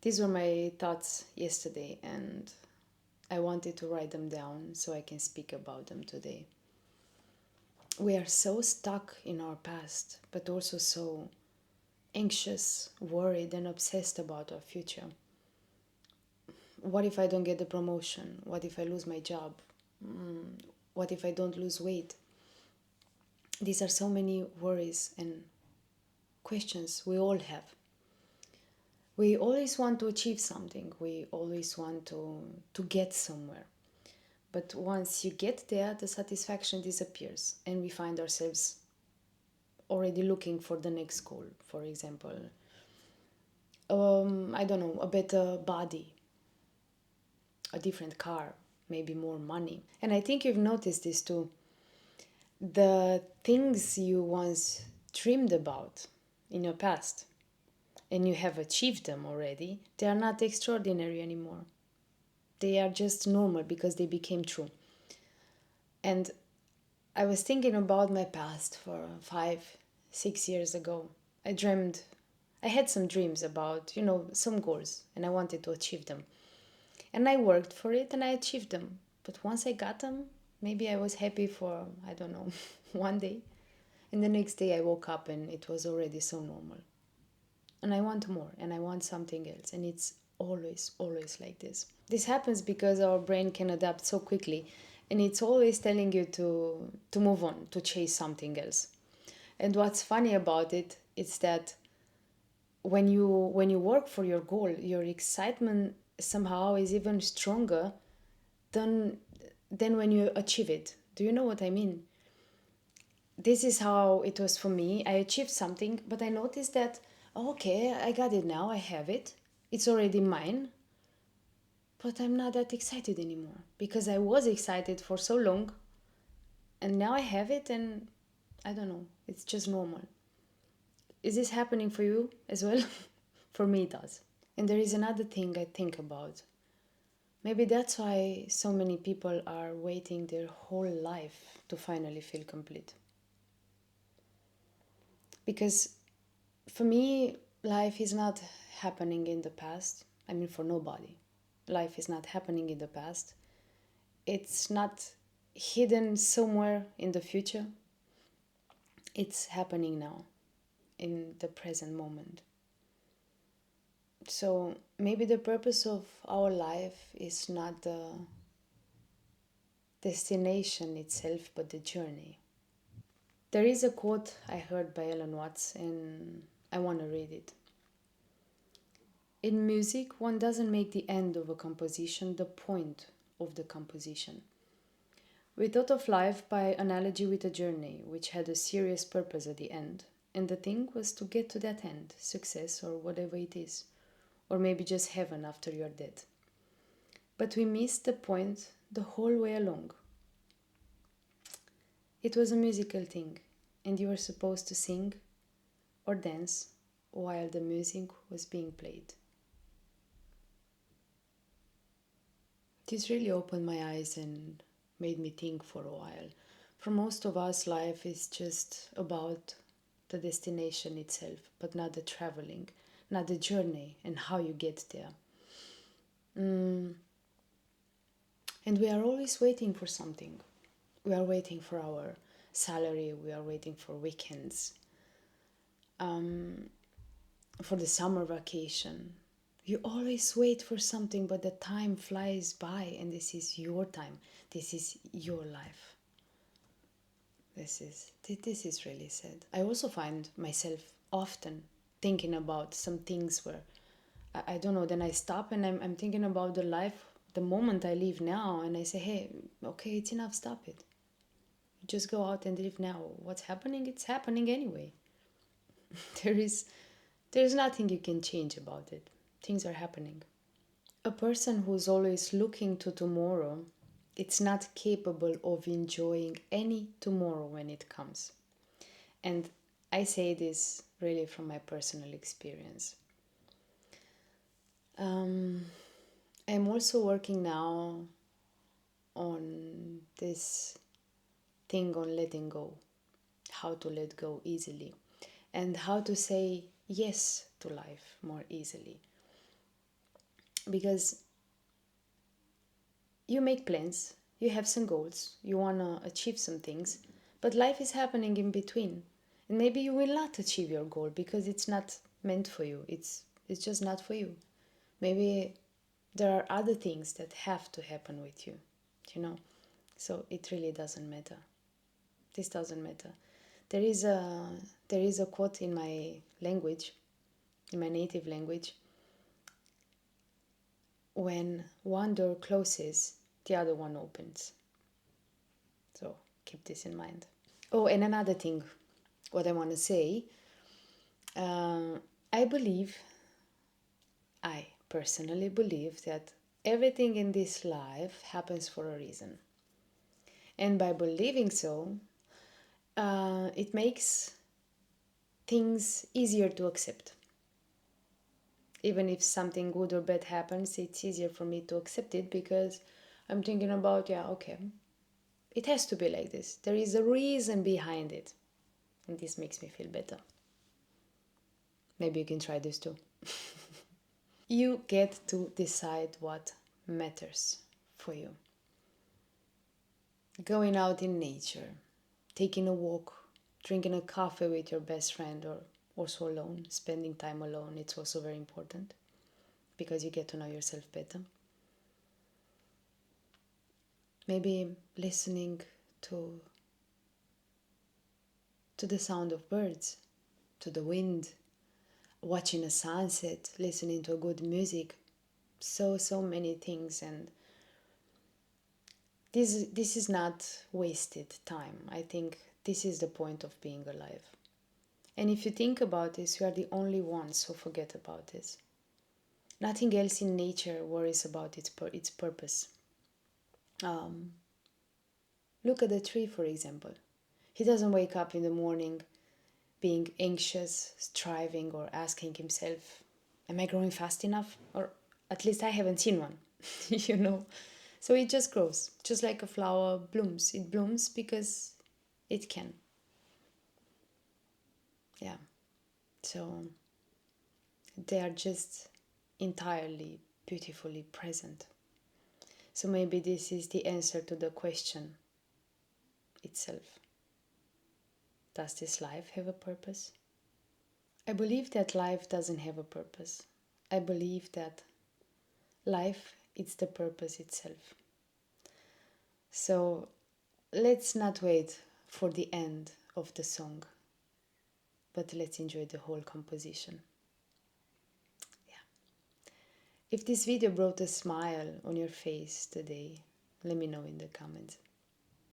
These were my thoughts yesterday, and I wanted to write them down so I can speak about them today. We are so stuck in our past, but also so anxious, worried, and obsessed about our future. What if I don't get the promotion? What if I lose my job? What if I don't lose weight? These are so many worries and questions we all have. We always want to achieve something, we always want to get somewhere. But once you get there, the satisfaction disappears, and we find ourselves already looking for the next goal. For example, I don't know, a better body, a different car, maybe more money. And I think you've noticed this too. The things you once dreamed about in your past and you have achieved them already, they are not extraordinary anymore. They are just normal because they became true. And I was thinking about my past for 5, 6 years ago. I had some dreams about, some goals, and I wanted to achieve them. And I worked for it and I achieved them. But once I got them, maybe I was happy for, I don't know, one day. And the next day I woke up and it was already so normal. And I want more and I want something else. And it's always, always like this. This happens because our brain can adapt so quickly and it's always telling you to move on, to chase something else. And what's funny about it is that when you work for your goal, your excitement somehow is even stronger than than when you achieve it. Do you know what I mean? This is how it was for me. I achieved something, but I noticed that, okay, I got it now, I have it. It's already mine, but I'm not that excited anymore because I was excited for so long and now I have it and I don't know, it's just normal. Is this happening for you as well? For me, it does. And there is another thing I think about. Maybe that's why so many people are waiting their whole life to finally feel complete. Because for me, life is not happening in the past. I mean, for nobody. Life is not happening in the past. It's not hidden somewhere in the future. It's happening now, in the present moment. So maybe the purpose of our life is not the destination itself, but the journey. There is a quote I heard by Alan Watts, and I want to read it. In music, one doesn't make the end of a composition the point of the composition. We thought of life by analogy with a journey, which had a serious purpose at the end, and the thing was to get to that end, success or whatever it is, or maybe just heaven after you're dead. But we missed the point the whole way along. It was a musical thing, and you were supposed to sing or dance while the music was being played. This really opened my eyes and made me think for a while. For most of us, life is just about the destination itself, but not the traveling, not the journey and how you get there. And we are always waiting for something. We are waiting for our salary, we are waiting for weekends, for the summer vacation. You always wait for something, but the time flies by, and this is your time. This is your life. This is really sad. I also find myself often thinking about some things where I don't know. Then I stop and I'm thinking about the life, the moment I live now, and I say, hey, okay, it's enough. Stop it. Just go out and live now. What's happening? It's happening anyway. there is there is nothing you can change about it. Things are happening. A person who's always looking to tomorrow, it's not capable of enjoying any tomorrow when it comes. And I say this really from my personal experience. I'm also working now on this thing on letting go, how to let go easily, and how to say yes to life more easily. Because you make plans, you have some goals, you want to achieve some things, but life is happening in between. And maybe you will not achieve your goal because it's not meant for you. It's just not for you. Maybe there are other things that have to happen with you, you know. So it really doesn't matter. This doesn't matter. There is a quote in my language, in my native language. When one door closes, the other one opens. So keep this in mind. Oh, and another thing, what I want to say, I believe, I personally believe that everything in this life happens for a reason. And by believing so, it makes things easier to accept. Even if something good or bad happens, it's easier for me to accept it because I'm thinking about, yeah, okay, it has to be like this. There is a reason behind it. And this makes me feel better. Maybe you can try this too. You get to decide what matters for you. Going out in nature, taking a walk, drinking a coffee with your best friend, or also alone, spending time alone, it's also very important because you get to know yourself better. Maybe listening to the sound of birds, to the wind, watching a sunset, listening to good music, so many things. And this is not wasted time. I think this is the point of being alive. And if you think about this, you are the only ones who forget about this. Nothing else in nature worries about its purpose. Look at the tree, for example. He doesn't wake up in the morning being anxious, striving, or asking himself, am I growing fast enough? Or at least I haven't seen one, you know? So it just grows, just like a flower blooms. It blooms because it can. Yeah. So they are just entirely beautifully present. So maybe this is the answer to the question itself. Does this life have a purpose? I believe that life doesn't have a purpose. I believe that life is the purpose itself. So let's not wait for the end of the song, but let's enjoy the whole composition. Yeah. If this video brought a smile on your face today, let me know in the comments.